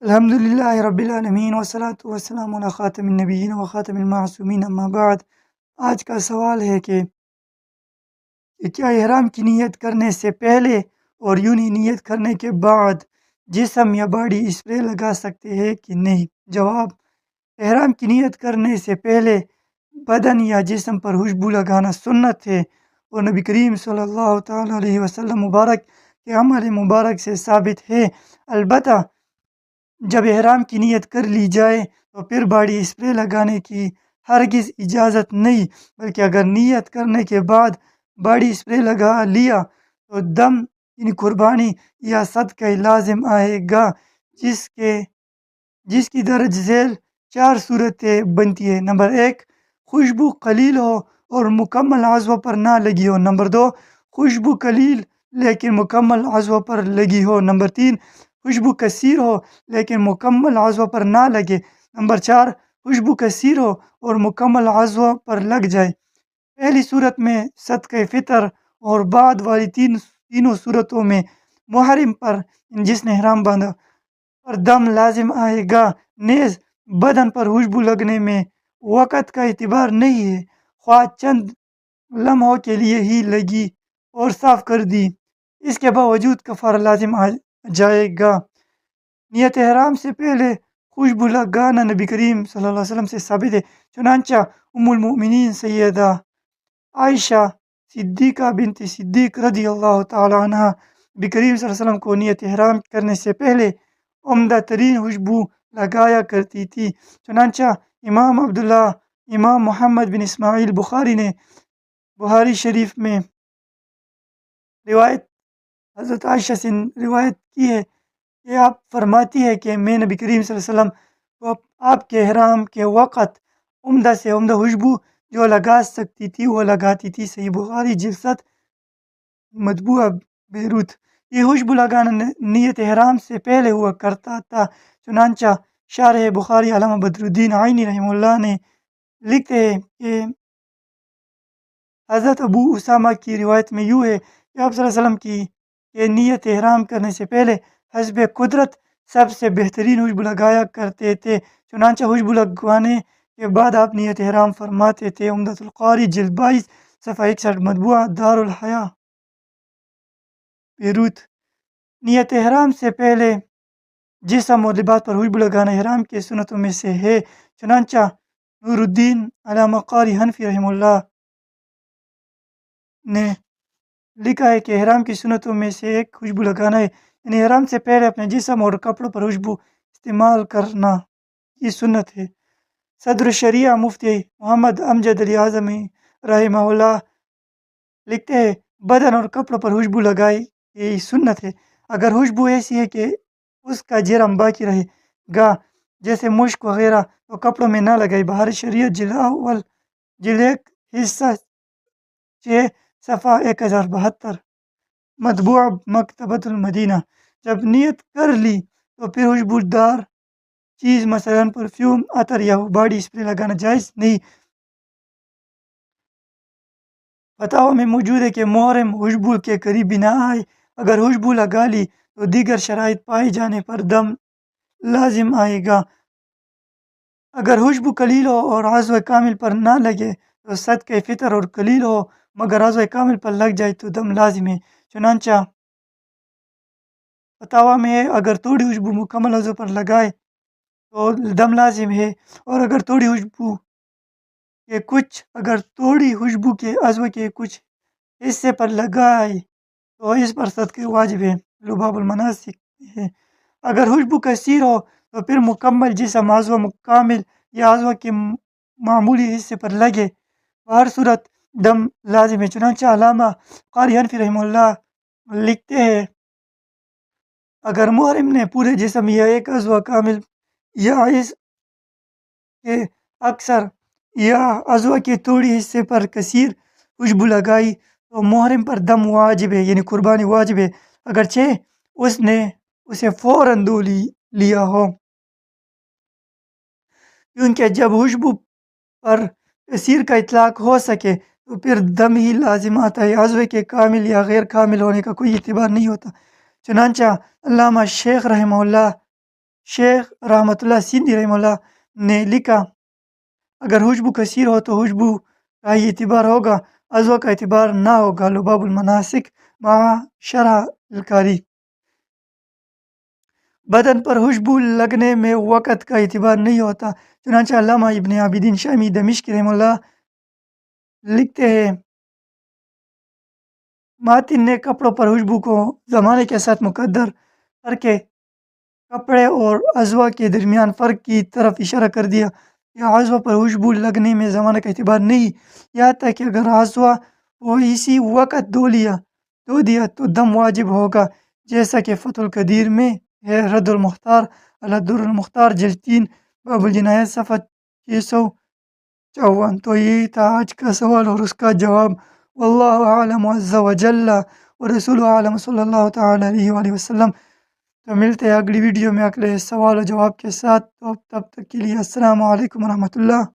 الحمد للہ رب العالمین والصلاۃ والسلام علی خاتم النبیین و خاتم المعصومین اما بعد۔ آج کا سوال ہے کہ کیا احرام کی نیت کرنے سے پہلے اور یونی نیت کرنے کے بعد جسم یا باڈی اسپرے لگا سکتے ہیں کہ نہیں؟ جواب: احرام کی نیت کرنے سے پہلے بدن یا جسم پر خوشبو لگانا سنت ہے اور نبی کریم صلی اللہ تعالیٰ علیہ وسلم مبارک کے عمل مبارک سے ثابت ہے۔ البتہ جب احرام کی نیت کر لی جائے تو پھر باڈی اسپرے لگانے کی ہرگز اجازت نہیں، بلکہ اگر نیت کرنے کے بعد باڈی اسپرے لگا لیا تو دم یعنی قربانی یا صدقہ لازم آئے گا، جس کی درج ذیل 4 صورتیں بنتی ہے۔ نمبر 1، خوشبو قلیل ہو اور مکمل عضو پر نہ لگی ہو۔ نمبر 2، خوشبو قلیل لیکن مکمل عضو پر لگی ہو۔ نمبر 3، خوشبو کثیر ہو لیکن مکمل عضو پر نہ لگے۔ نمبر 4، خوشبو کثیر ہو اور مکمل عضو پر لگ جائے۔ پہلی صورت میں صدقہ فطر اور بعد والی تینوں صورتوں میں محرم پر جس نے احرام باندھا پر دم لازم آئے گا۔ نیز بدن پر خوشبو لگنے میں وقت کا اعتبار نہیں ہے، خواہ چند لمحوں کے لیے ہی لگی اور صاف کر دی، اس کے باوجود کفارہ لازم آ جائے گا۔ نیت احرام سے پہلے خوشبو لگانا نبی کریم صلی اللہ علیہ وسلم سے ثابت ہے، چنانچہ ام المؤمنین سیدہ عائشہ صدیقہ بنت صدیق رضی اللہ تعالی عنہ نبی کریم صلی اللہ علیہ وسلم کو نیت احرام کرنے سے پہلے عمدہ ترین خوشبو لگایا کرتی تھی۔ چنانچہ امام عبداللہ امام محمد بن اسماعیل بخاری نے بخاری شریف میں روایت حضرت عائشہ سے روایت کی ہے کہ آپ فرماتی ہے کہ میں نبی کریم صلی اللہ علیہ وسلم کو آپ کے احرام کے وقت عمدہ سے عمدہ خوشبو جو لگا سکتی تھی وہ لگاتی تھی۔ صحیح بخاری جلد 7 مطبوعہ بیروت۔ یہ خوشبو لگانا نیت احرام سے پہلے ہوا کرتا تھا، چنانچہ شارح بخاری علامہ بدر الدین عینی رحمہ اللہ نے لکھتے ہیں کہ حضرت ابو اسامہ کی روایت میں یوں ہے کہ آپ صلی اللہ علیہ وسلم کی نیت احرام کرنے سے پہلے حسب قدرت سب سے بہترین خوشبو لگایا کرتے تھے، چنانچہ خوشبو لگوانے کے بعد آپ نیت احرام فرماتے تھے۔ عمدۃ القاری جلد 22 صفحہ 61 مطبوعہ دار الحیا بیروت۔ نیت احرام سے پہلے جسم اور لباس پر خوشبو لگانا احرام کی سنتوں میں سے ہے، چنانچہ نور الدین علامہ قاری حنفی رحمہ اللہ نے لکھا ہے کہ احرام کی سنتوں میں سے ایک خوشبو لگانا ہے، یعنی احرام سے پہلے اپنے جسم اور کپڑوں پر خوشبو استعمال کرنا یہ سنت ہے۔ صدر الشریعہ مفتی محمد امجد علی اعظمی رحمہ اللہ لکھتے ہیں بدن اور کپڑوں پر خوشبو لگائے یہ سنت ہے، اگر خوشبو ایسی ہے کہ اس کا جرم باقی رہے گا جیسے مشک وغیرہ تو کپڑوں میں نہ لگائے۔ بہار شریعت جلد اول جلد 1 حصہ 6 صفحہ 1072 مطبوعہ مکتبۃ المدینہ۔ جب نیت کر لی تو پھر خوشبودار چیز مثلاً پرفیوم، عطر یا باڈی اسپرے لگانا جائز نہیں۔ فتاوی میں موجود ہے کہ محرم خوشبو کے قریب بھی نہ آئے، اگر خوشبو لگا لی تو دیگر شرائط پائے جانے پر دم لازم آئے گا۔ اگر خوشبو قلیل ہو اور عضو کامل پر نہ لگے تو صدقہ فطر، اور قلیل ہو مگر عضو کامل پر لگ جائے تو دم لازم ہے۔ چنانچہ فتاوی میں ہے اگر تھوڑی خوشبو مکمل عضو پر لگائے تو دم لازم ہے، اور اگر تھوڑی خوشبو کے عضو کے کچھ حصے پر لگائے تو اس پر صدقہ واجب ہے۔ لباب المناسک ہے۔ اگر خوشبو کثیر ہو تو پھر مکمل جسم، عضو کامل یا عضو کے معمولی حصے پر لگے، ہر صورت دم لازم ہے۔ چنانچہ علامہ قاری حنفی رحمہ اللہ لکھتے ہیں اگر محرم نے پورے جسم یا ایک عضو کامل یا اس کے اکثر یا عضو کے تھوڑی حصے پر کثیر خوشبو لگائی تو محرم پر دم واجب ہے، یعنی قربانی واجب ہے، اگرچہ اس نے اسے فوراً دھو لیا ہو، کیونکہ جب خوشبو پر کثیر کا اطلاق ہو سکے تو پھر دم ہی لازم آتا ہے، عضو کے کامل یا غیر کامل ہونے کا کوئی اعتبار نہیں ہوتا۔ چنانچہ علامہ شیخ رحمہ اللہ شیخ رحمۃ اللہ سندھی رحمہ اللہ نے لکھا اگر خوشبو کثیر ہو تو خوشبو کا ہی اعتبار ہوگا، ازوا کا اعتبار نہ ہوگا۔ لباب المناسک مع شرح القاری۔ بدن پر خوشبو لگنے میں وقت کا اعتبار نہیں ہوتا، چنانچہ علامہ ابن عابدین شامی دمشقی رحمہ اللہ لکھتے ہیں ماتن نے کپڑوں پر خوشبو کو زمانے کے ساتھ مقدر کر کے کپڑے اور ازوا کے درمیان فرق کی طرف اشارہ کر دیا۔ یا ازوا پر خوشبو لگنے میں زمانہ کا اعتبار نہیں، یہاں تک کہ اگر ازوا کو اسی وقت دھو دیا تو دم واجب ہوگا، جیسا کہ فتح القدیر میں ہے۔ رد المختار الدر المختار جلد 3 باب الجنایات صفحہ 654۔ تو یہ تھا آج کا سوال اور اس کا جواب۔ واللہ اعلم عز وجل ورسولہ اعلم صلی اللہ تعالی علیہ وآلہ وسلم۔ تو ملتے ہیں اگلی ویڈیو میں اگلے سوال و جواب کے ساتھ، تو تب تک کے لیے السلام علیکم ورحمۃ اللہ۔